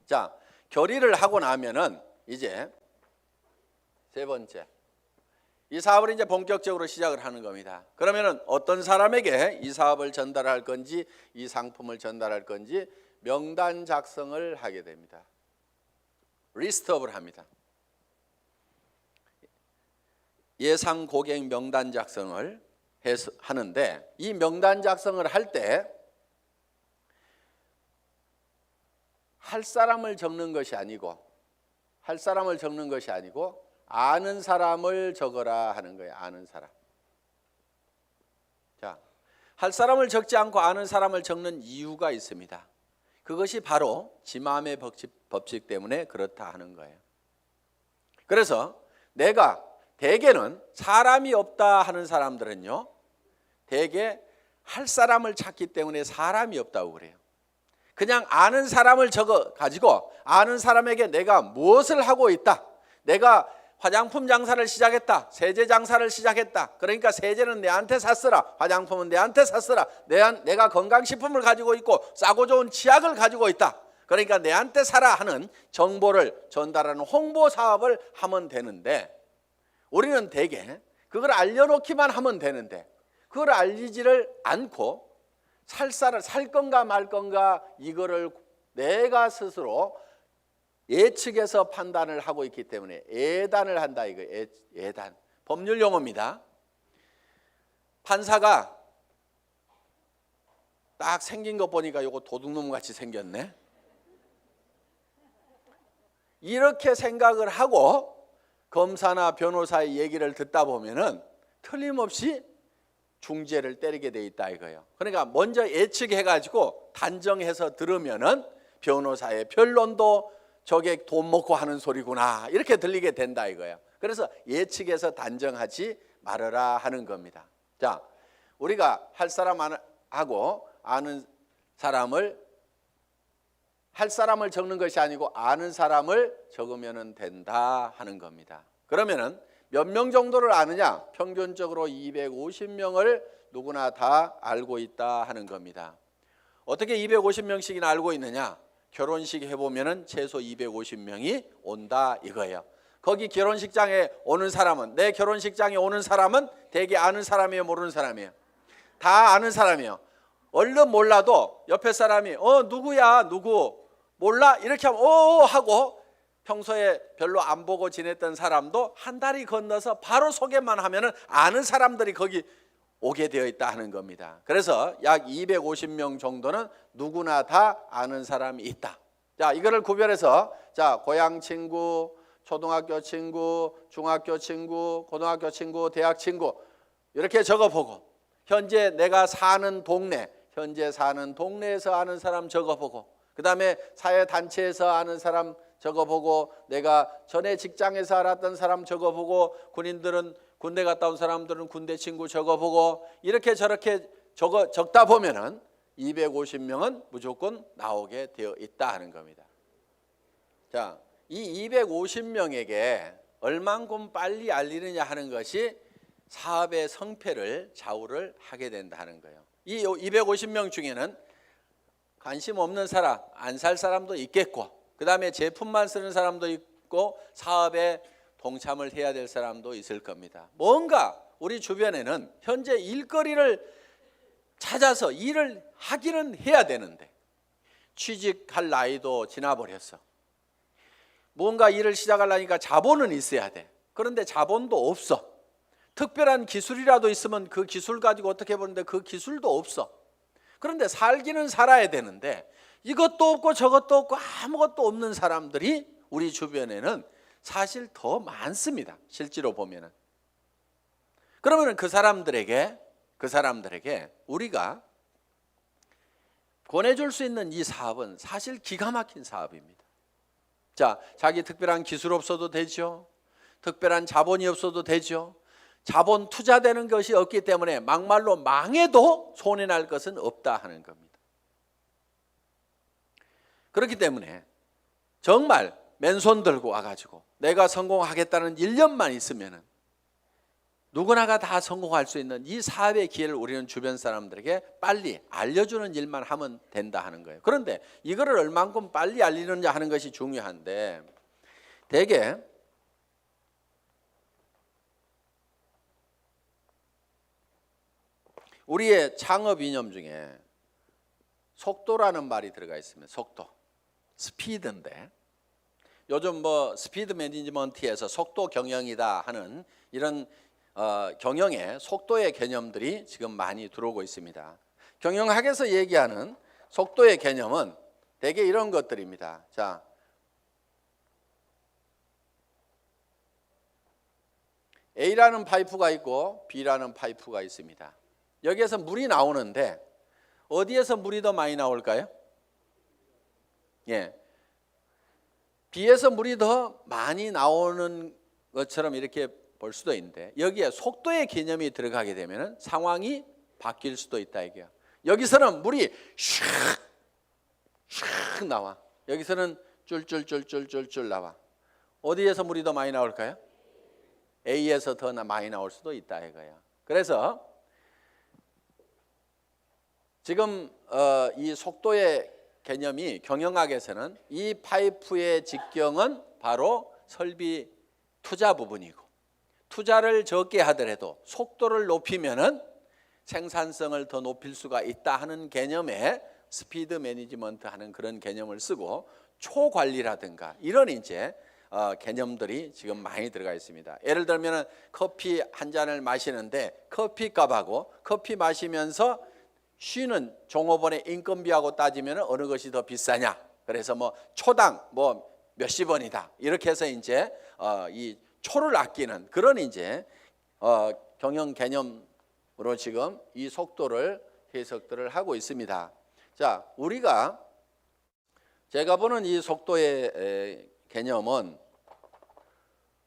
자, 결의를 하고 나면은 이제 세 번째, 이 사업을 이제 본격적으로 시작을 하는 겁니다. 그러면은 어떤 사람에게 이 사업을 전달할 건지, 이 상품을 전달할 건지 명단 작성을 하게 됩니다. 리스트업을 합니다. 예상 고객 명단 작성을 하는데, 이 명단 작성을 할 때 할 사람을 적는 것이 아니고 아는 사람을 적어라 하는 거예요. 아는 사람. 자, 할 사람을 적지 않고 아는 사람을 적는 이유가 있습니다. 그것이 바로 지마음의 법칙 때문에 그렇다 하는 거예요. 그래서 내가 대개는 사람이 없다 하는 사람들은요, 대개 할 사람을 찾기 때문에 사람이 없다고 그래요. 그냥 아는 사람을 적어 가지고 아는 사람에게 내가 무엇을 하고 있다, 내가 화장품 장사를 시작했다, 세제 장사를 시작했다, 그러니까 세제는 내한테 샀으라, 화장품은 내한테 샀으라, 내가 건강식품을 가지고 있고 싸고 좋은 치약을 가지고 있다, 그러니까 내한테 사라 하는 정보를 전달하는 홍보 사업을 하면 되는데, 우리는 대개 그걸 알려놓기만 하면 되는데 그걸 알리지를 않고 살 건가 말 건가 이거를 내가 스스로 예측해서 판단을 하고 있기 때문에 예단을 한다, 이거 예단. 법률 용어입니다. 판사가 딱 생긴 거 보니까 이거 도둑놈 같이 생겼네, 이렇게 생각을 하고 검사나 변호사의 얘기를 듣다 보면은 틀림없이 중죄를 때리게 돼 있다 이거예요. 그러니까 먼저 예측해 가지고 단정해서 들으면은 변호사의 변론도 저게 돈 먹고 하는 소리구나 이렇게 들리게 된다 이거예요. 그래서 예측해서 단정하지 말아라 하는 겁니다. 자, 우리가 할 사람하고 아는 사람을, 할 사람을 적는 것이 아니고 아는 사람을 적으면 된다 하는 겁니다. 그러면은 몇 명 정도를 아느냐? 평균적으로 250명을 누구나 다 알고 있다 하는 겁니다. 어떻게 250명씩이나 알고 있느냐? 결혼식 해보면은 최소 250명이 온다 이거예요. 거기 결혼식장에 오는 사람은, 내 결혼식장에 오는 사람은 대개 아는 사람이에요, 모르는 사람이에요? 다 아는 사람이에요. 얼른 몰라도 옆에 사람이 누구야, 누구 몰라? 이렇게 하면 하고, 평소에 별로 안 보고 지냈던 사람도 한 다리 건너서 바로 소개만 하면은 아는 사람들이 거기 오게 되어 있다 하는 겁니다. 그래서 약 250명 정도는 누구나 다 아는 사람이 있다. 자, 이거를 구별해서, 자, 고향 친구, 초등학교 친구, 중학교 친구, 고등학교 친구, 대학 친구 이렇게 적어보고, 현재 내가 사는 동네, 현재 사는 동네에서 아는 사람 적어보고, 그 다음에 사회단체에서 아는 사람 적어보고, 내가 전에 직장에서 알았던 사람 적어보고, 군인들은 군대 갔다 온 사람들은 군대 친구 적어보고, 이렇게 저렇게 적다 보면은 250명은 무조건 나오게 되어 있다 하는 겁니다. 자, 이 250명에게 얼만큼 빨리 알리느냐 하는 것이 사업의 성패를 좌우를 하게 된다는 거예요. 이 250명 중에는 관심 없는 사람, 안 살 사람도 있겠고, 그 다음에 제품만 쓰는 사람도 있고, 사업에 동참을 해야 될 사람도 있을 겁니다. 뭔가 우리 주변에는 현재 일거리를 찾아서 일을 하기는 해야 되는데 취직할 나이도 지나버렸어. 뭔가 일을 시작하려니까 자본은 있어야 돼. 그런데 자본도 없어. 특별한 기술이라도 있으면 그 기술 가지고 어떻게 보는데 그 기술도 없어. 그런데 살기는 살아야 되는데 이것도 없고 저것도 없고 아무것도 없는 사람들이 우리 주변에는 사실 더 많습니다. 실제로 보면은. 그러면 그 사람들에게 우리가 권해줄 수 있는 이 사업은 사실 기가 막힌 사업입니다. 자, 자기 특별한 기술 없어도 되죠. 특별한 자본이 없어도 되죠. 자본 투자되는 것이 없기 때문에 막말로 망해도 손해날 것은 없다 하는 겁니다. 그렇기 때문에 정말 맨손 들고 와가지고 내가 성공하겠다는 1년만 있으면은 누구나가 다 성공할 수 있는 이 사업의 기회를 우리는 주변 사람들에게 빨리 알려주는 일만 하면 된다 하는 거예요. 그런데 이거를 얼만큼 빨리 알리느냐 하는 것이 중요한데, 대개 우리의 창업 이념 중에 속도라는 말이 들어가 있습니다. 속도, 스피드인데, 요즘 뭐 스피드 매니지먼트에서 속도 경영이다 하는 이런 경영의 속도의 개념들이 지금 많이 들어오고 있습니다. 경영학에서 얘기하는 속도의 개념은 대개 이런 것들입니다. 자, A라는 파이프가 있고 B라는 파이프가 있습니다. 여기에서 물이 나오는데 어디에서 물이 더 많이 나올까요? 예, B에서 물이 더 많이 나오는 것처럼 이렇게 볼 수도 있는데, 여기에 속도의 개념이 들어가게 되면 상황이 바뀔 수도 있다 이게요. 여기서는 물이 슉 나와. 여기서는 쫄쫄쫄쫄쫄쫄 나와. 어디에서 물이 더 많이 나올까요? A에서 더 많이 나올 수도 있다 이거예요. 그래서 지금 이 속도의 개념이 경영학에서는 이 파이프의 직경은 바로 설비 투자 부분이고, 투자를 적게 하더라도 속도를 높이면은 생산성을 더 높일 수가 있다 하는 개념의 스피드 매니지먼트 하는 그런 개념을 쓰고, 초관리라든가 이런 이제 개념들이 지금 많이 들어가 있습니다. 예를 들면 커피 한 잔을 마시는데 커피 값하고 커피 마시면서 쉬는 종업원의 인건비하고 따지면 어느 것이 더 비싸냐? 그래서 뭐 초당 뭐 몇십 원이다. 이렇게 해서 이제 이 초를 아끼는 그런 이제 경영 개념으로 지금 이 속도를 해석들을 하고 있습니다. 자, 우리가 제가 보는 이 속도의 개념은,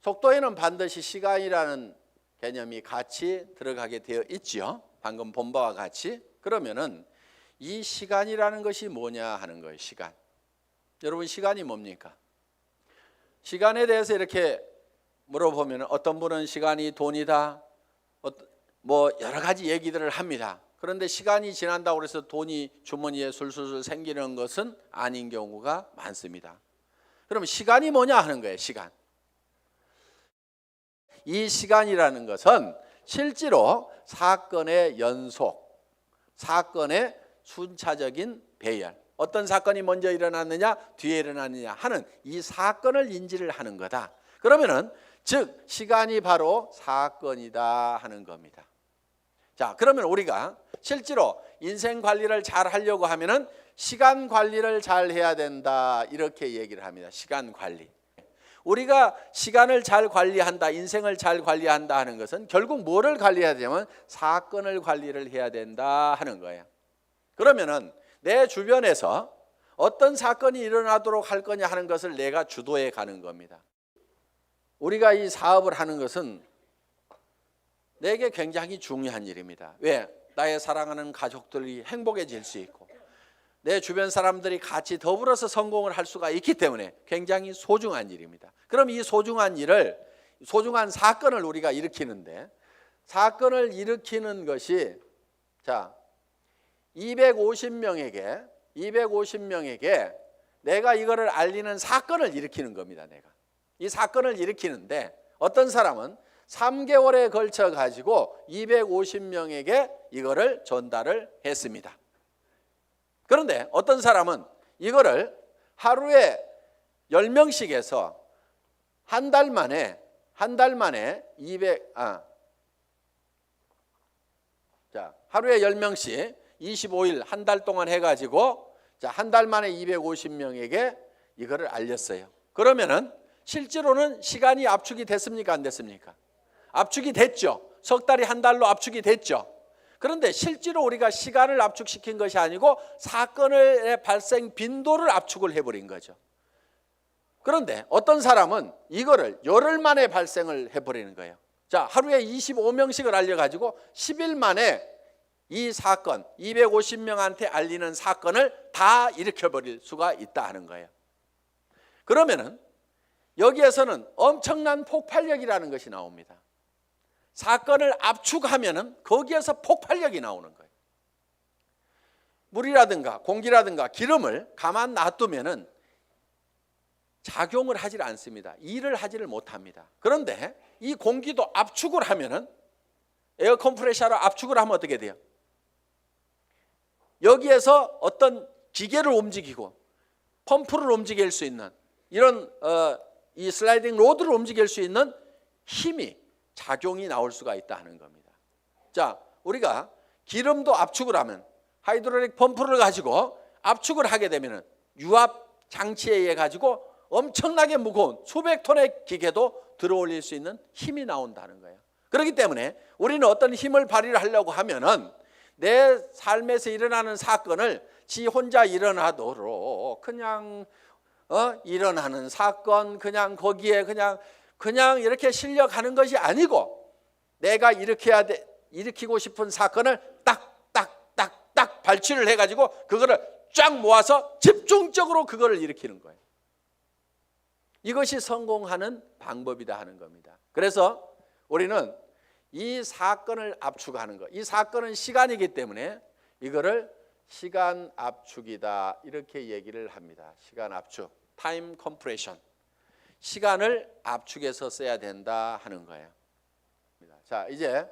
속도에는 반드시 시간이라는 개념이 같이 들어가게 되어 있죠. 방금 본 바와 같이. 그러면은 이 시간이라는 것이 뭐냐 하는 거예요. 시간. 여러분, 시간이 뭡니까? 시간에 대해서 이렇게 물어보면 어떤 분은 시간이 돈이다, 뭐 여러 가지 얘기들을 합니다. 그런데 시간이 지난다고 해서 돈이 주머니에 술술술 생기는 것은 아닌 경우가 많습니다. 그럼 시간이 뭐냐 하는 거예요. 시간. 이 시간이라는 것은 실제로 사건의 연속, 사건의 순차적인 배열, 어떤 사건이 먼저 일어났느냐 뒤에 일어났느냐 하는 이 사건을 인지를 하는 거다. 그러면은 즉 시간이 바로 사건이다 하는 겁니다. 자, 그러면 우리가 실제로 인생 관리를 잘 하려고 하면은 시간 관리를 잘 해야 된다 이렇게 얘기를 합니다. 시간 관리. 우리가 시간을 잘 관리한다, 인생을 잘 관리한다 하는 것은 결국 뭐를 관리해야 되냐면 사건을 관리를 해야 된다 하는 거예요. 그러면은 내 주변에서 어떤 사건이 일어나도록 할 거냐 하는 것을 내가 주도해 가는 겁니다. 우리가 이 사업을 하는 것은 내게 굉장히 중요한 일입니다. 왜? 나의 사랑하는 가족들이 행복해질 수 있고 내 주변 사람들이 같이 더불어서 성공을 할 수가 있기 때문에 굉장히 소중한 일입니다. 그럼 이 소중한 일을, 소중한 사건을 우리가 일으키는데, 사건을 일으키는 것이 자 250명에게 내가 이거를 알리는 사건을 일으키는 겁니다. 내가 이 사건을 일으키는데 어떤 사람은 3개월에 걸쳐 가지고 250명에게 이거를 전달을 했습니다. 그런데 어떤 사람은 이거를 하루에 10명씩 해서 한 달 만에 200 자, 하루에 10명씩 25일 한 달 동안 해 가지고 자, 한 달 만에 250명에게 이거를 알렸어요. 그러면은 실제로는 시간이 압축이 됐습니까? 안 됐습니까? 압축이 됐죠. 석 달이 한 달로 압축이 됐죠. 그런데 실제로 우리가 시간을 압축시킨 것이 아니고 사건의 발생 빈도를 압축을 해버린 거죠. 그런데 어떤 사람은 이거를 열흘 만에 발생을 해버리는 거예요. 자, 하루에 25명씩을 알려가지고 10일 만에 이 사건, 250명한테 알리는 사건을 다 일으켜버릴 수가 있다 하는 거예요. 그러면은 여기에서는 엄청난 폭발력이라는 것이 나옵니다. 사건을 압축하면은 거기에서 폭발력이 나오는 거예요. 물이라든가 공기라든가 기름을 가만 놔두면은 작용을 하질 않습니다. 일을 하지를 못합니다. 그런데 이 공기도 압축을 하면은 에어 컴프레셔로 압축을 하면 어떻게 돼요? 여기에서 어떤 기계를 움직이고 펌프를 움직일 수 있는 이런 이 슬라이딩 로드를 움직일 수 있는 힘이 작용이 나올 수가 있다 하는 겁니다. 자, 우리가 기름도 압축을 하면 하이드롤릭 펌프를 가지고 압축을 하게 되면 유압 장치에 의해 가지고 엄청나게 무거운 수백 톤의 기계도 들어올릴 수 있는 힘이 나온다는 거예요. 그렇기 때문에 우리는 어떤 힘을 발휘를 하려고 하면은 내 삶에서 일어나는 사건을 지 혼자 일어나도록 그냥 일어나는 사건 그냥 거기에 그냥 이렇게 실려가는 것이 아니고 내가 일으키고 싶은 사건을 딱 발치를 해가지고 그거를 쫙 모아서 집중적으로 그거를 일으키는 거예요. 이것이 성공하는 방법이다 하는 겁니다. 그래서 우리는 이 사건을 압축하는 것, 이 사건은 시간이기 때문에 이거를 시간 압축이다 이렇게 얘기를 합니다. 시간 압축, 타임 컴프레션. 시간을 압축해서 써야 된다 하는 거예요. 자, 이제